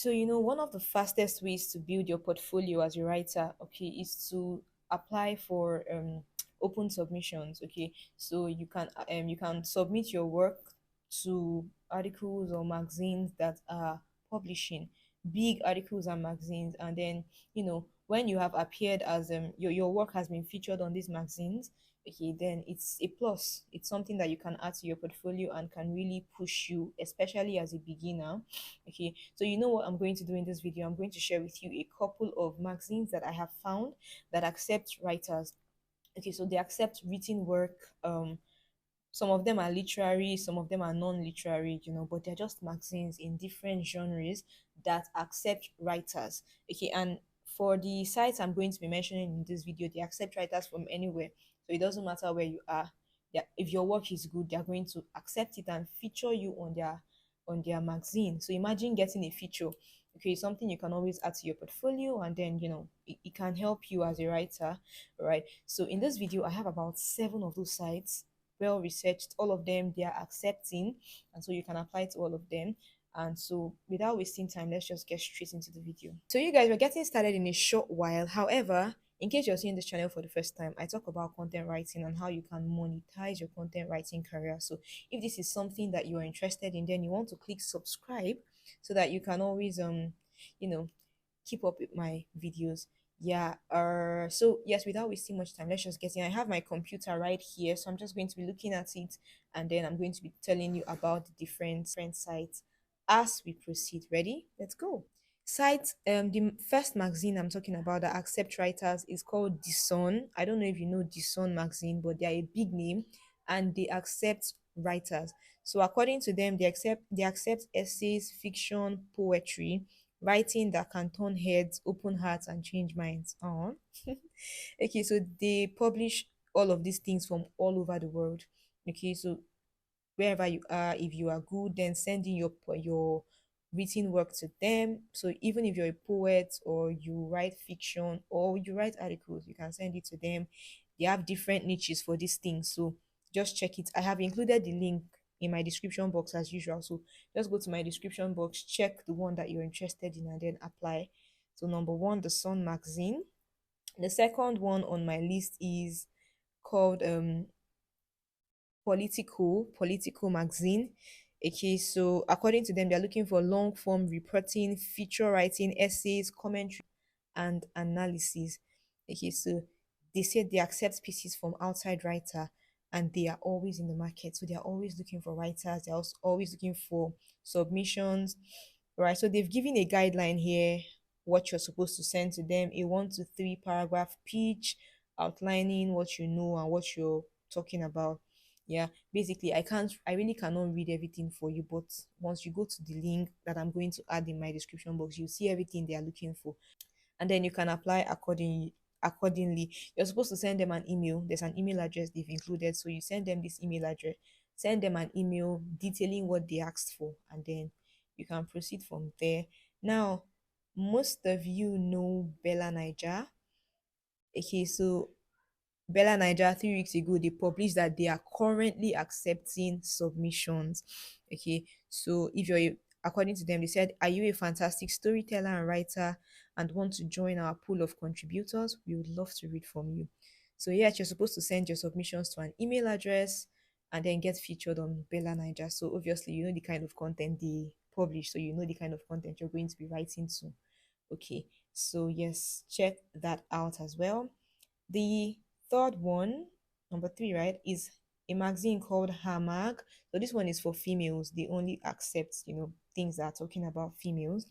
So, one of the fastest ways to build your portfolio as a writer, okay, is to apply for open submissions. Okay, so you can submit your work to articles or magazines that are publishing big articles and magazines, and then when you have appeared as your work has been featured on these magazines, okay, then it's a plus. It's something that you can add to your portfolio and can really push you, especially as a beginner. Okay, so you know what I'm going to do in this video? I'm going to share with you a couple of magazines that I have found that accept writers. Okay, so they accept written work. Some of them are literary, some of them are non-literary, but they're just magazines in different genres that accept writers. Okay, and for the sites I'm going to be mentioning in this video, they accept writers from anywhere. So it doesn't matter where you are. If your work is good, they're going to accept it and feature you on their magazine. So imagine getting a feature. Okay, something you can always add to your portfolio, and then it can help you as a writer, right? So in this video, I have about 7 of those sites, well researched. All of them, they are accepting, and so you can apply to all of them. And so without wasting time, let's just get straight into the video. So you guys, we're getting started in a short while. However, in case you're seeing this channel for the first time, I talk about content writing and how you can monetize your content writing career. So if this is something that you are interested in, then you want to click subscribe so that you can always you know keep up with my videos. Yeah, so yes, without wasting much time, let's just get in. I have my computer right here, so I'm just going to be looking at it, and then I'm going to be telling you about the different sites as we proceed. Ready? Let's go. Site The first magazine I'm talking about that accept writers is called The Sun. I don't know if you know The Sun magazine, but they are a big name and they accept writers. So according to them, they accept essays, fiction, poetry, writing that can turn heads, open hearts, and change minds. Oh, okay. So they publish all of these things from all over the world. Okay, so wherever you are, if you are good, then send in your written work to them. So even if you're a poet or you write fiction or you write articles, you can send it to them. They have different niches for these things, so just check it. I have included the link in my description box as usual, so just go to my description box, check the one that you're interested in, and then apply. So number one, the Sun magazine. The second one on my list is called Politico magazine. Okay, so according to them, they're looking for long form reporting, feature writing, essays, commentary, and analysis. Okay, so they said they accept pieces from outside writer, and they are always in the market. So they are always looking for writers, they're also always looking for submissions. Right. So they've given a guideline here, what you're supposed to send to them, a 1 to 3 paragraph pitch outlining what you know and what you're talking about. Yeah, basically I really cannot read everything for you, but once you go to the link that I'm going to add in my description box, you'll see everything they are looking for, and then you can apply accordingly. You're supposed to send them an email. There's an email address they've included, so you send them this email address, send them an email detailing what they asked for, and then you can proceed from there. Now, most of you know BellaNaija. Okay, so BellaNaija 3 weeks ago, they published that they are currently accepting submissions. Okay, so according to them, they said, "Are you a fantastic storyteller and writer and want to join our pool of contributors? We would love to read from you." So yes, you're supposed to send your submissions to an email address and then get featured on BellaNaija. So obviously, you know the kind of content they publish, so you know the kind of content you're going to be writing to. Okay, so yes, check that out as well. The third one, number three, right, is a magazine called Hamag. So this one is for females. They only accept, things that are talking about females.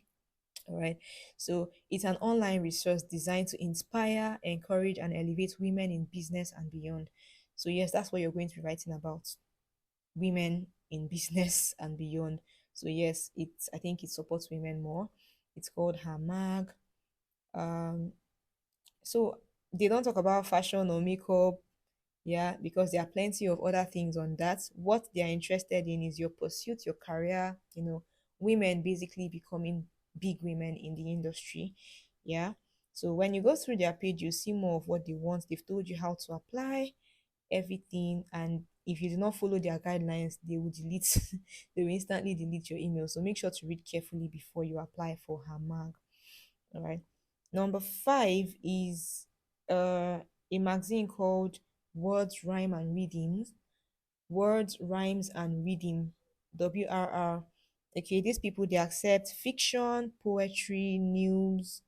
All right. So it's an online resource designed to inspire, encourage, and elevate women in business and beyond. So yes, that's what you're going to be writing about. Women in business and beyond. So yes, I think it supports women more. It's called Hamag. Um, so they don't talk about fashion or makeup, yeah, because there are plenty of other things on that. What they are interested in is your pursuit, your career, women basically becoming big women in the industry. Yeah. So when you go through their page, you see more of what they want. They've told you how to apply everything, and if you do not follow their guidelines, they will delete they will instantly delete your email. So make sure to read carefully before you apply for her mag. All right. Number five is a magazine called Words, Rhyme and Readings. Words, Rhymes and Reading. WRR. Okay, these people they accept fiction, poetry, news,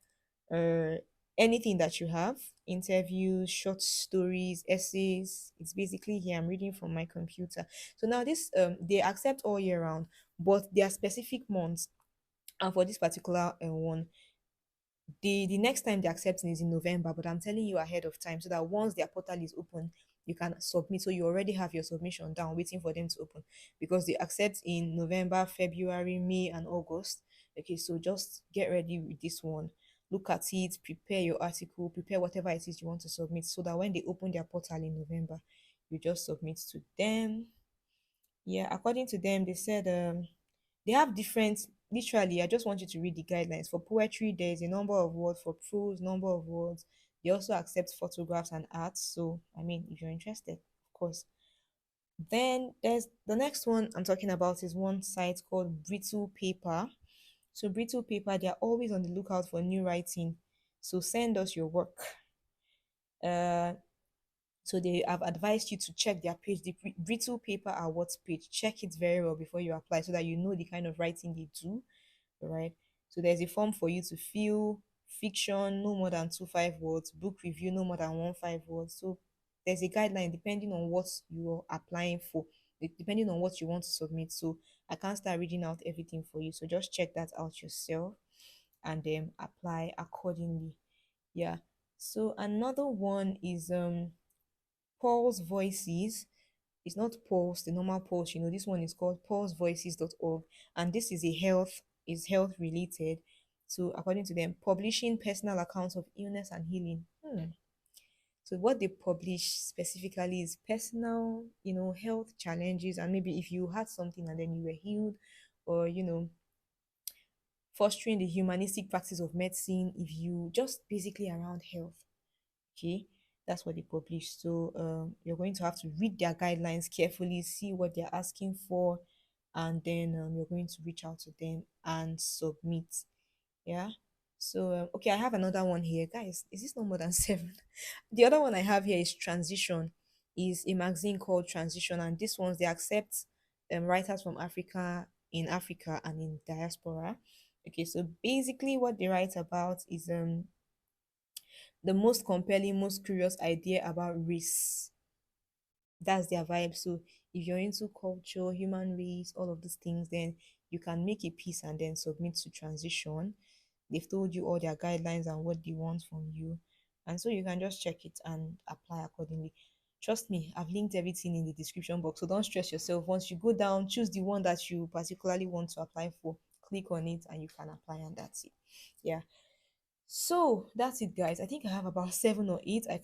uh anything that you have, interviews, short stories, essays. It's basically here I'm reading from my computer. So now this they accept all year round, but there are specific months. And for this particular one, the next time they're accepting is in November, but I'm telling you ahead of time so that once their portal is open, you can submit. So you already have your submission down, waiting for them to open, because they accept in November, February, May, and August. Okay, so just get ready with this one. Look at it, prepare your article, prepare whatever it is you want to submit, so that when they open their portal in November, you just submit to them. Yeah, according to them, they said they have different, literally, I just want you to read the guidelines. For poetry, there's a number of words. For prose, number of words. They also accept photographs and art. So, I mean, if you're interested, of course. Then there's the next one I'm talking about is one site called Brittle Paper. So, Brittle Paper, they're always on the lookout for new writing. So, send us your work. Uh, so they have advised you to check their page, the Brittle Paper Awards page. Check it very well before you apply, so that you know the kind of writing they do. All right. So there's a form for you to fill. Fiction, no more than 2 5 words. Book review, no more than 1 5 words. So there's a guideline depending on what you're applying for, depending on what you want to submit. So I can't start reading out everything for you. So just check that out yourself and then apply accordingly. Yeah. So another one is Paul's Voices. It's not Pulse, the normal Pulse. This one is called pulsevoices.org, and this is health related. So according to them, publishing personal accounts of illness and healing. So what they publish specifically is personal, health challenges, and maybe if you had something and then you were healed, or fostering the humanistic practice of medicine. If you just basically around health. Okay, that's what they publish. So you're going to have to read their guidelines carefully, see what they're asking for, and then you're going to reach out to them and submit. Yeah. So okay, I have another one here, guys. Is this no more than seven? The other one I have here is Transition. Is a magazine called Transition, and this ones they accept writers from Africa and in diaspora. Okay, so basically what they write about is the most compelling, most curious idea about race. That's their vibe. So if you're into culture, human race, all of these things, then you can make a piece and then submit to Transition. They've told you all their guidelines and what they want from you. And so you can just check it and apply accordingly. Trust me, I've linked everything in the description box. So don't stress yourself. Once you go down, choose the one that you particularly want to apply for. Click on it and you can apply, and that's it. Yeah. So that's it, guys. I think I have about seven or eight. I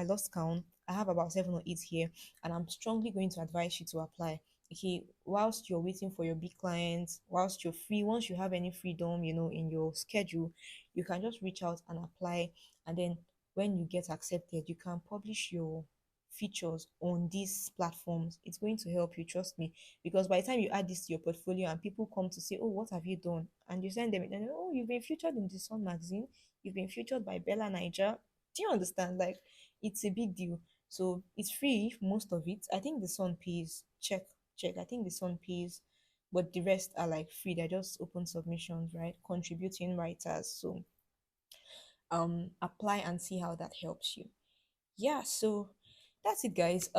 lost count. I have about seven or eight here, and I'm strongly going to advise you to apply. Okay, whilst you're waiting for your big clients, whilst you're free, once you have any freedom, in your schedule, you can just reach out and apply. And then when you get accepted, you can publish your features on these platforms. It's going to help you, trust me, because by the time you add this to your portfolio and people come to say, oh, what have you done, and you send them, and oh, you've been featured in the Sun magazine, you've been featured by BellaNaija. Do you understand? Like, it's a big deal. So it's free, most of it. I think the Sun pays. Check. I think the Sun pays, but the rest are like free. They're just open submissions, right? Contributing writers. So apply and see how that helps you. Yeah, so that's it, guys.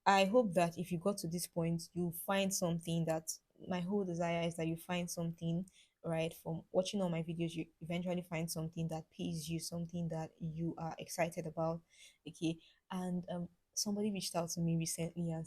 I hope that if you got to this point, you find something that, my whole desire is that you find something, right? From watching all my videos, you eventually find something that pays you, something that you are excited about. Okay. And somebody reached out to me recently and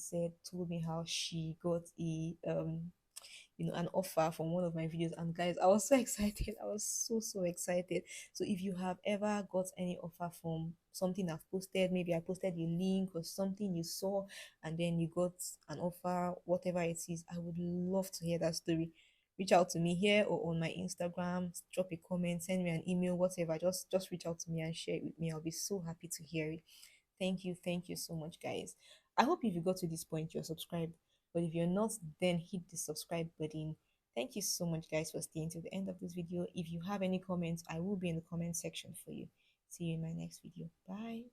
told me how she got an offer from one of my videos. And guys, I was so excited. I was so excited. So if you have ever got any offer from something I've posted, maybe I posted a link or something you saw and then you got an offer, whatever it is, I would love to hear that story. Reach out to me here or on my Instagram, drop a comment, send me an email, whatever. Just reach out to me and share it with me. I'll be so happy to hear it. Thank you so much, guys. I hope if you got to this point, you're subscribed. But if you're not, then hit the subscribe button. Thank you so much, guys, for staying to the end of this video. If you have any comments, I will be in the comment section for you. See you in my next video. Bye.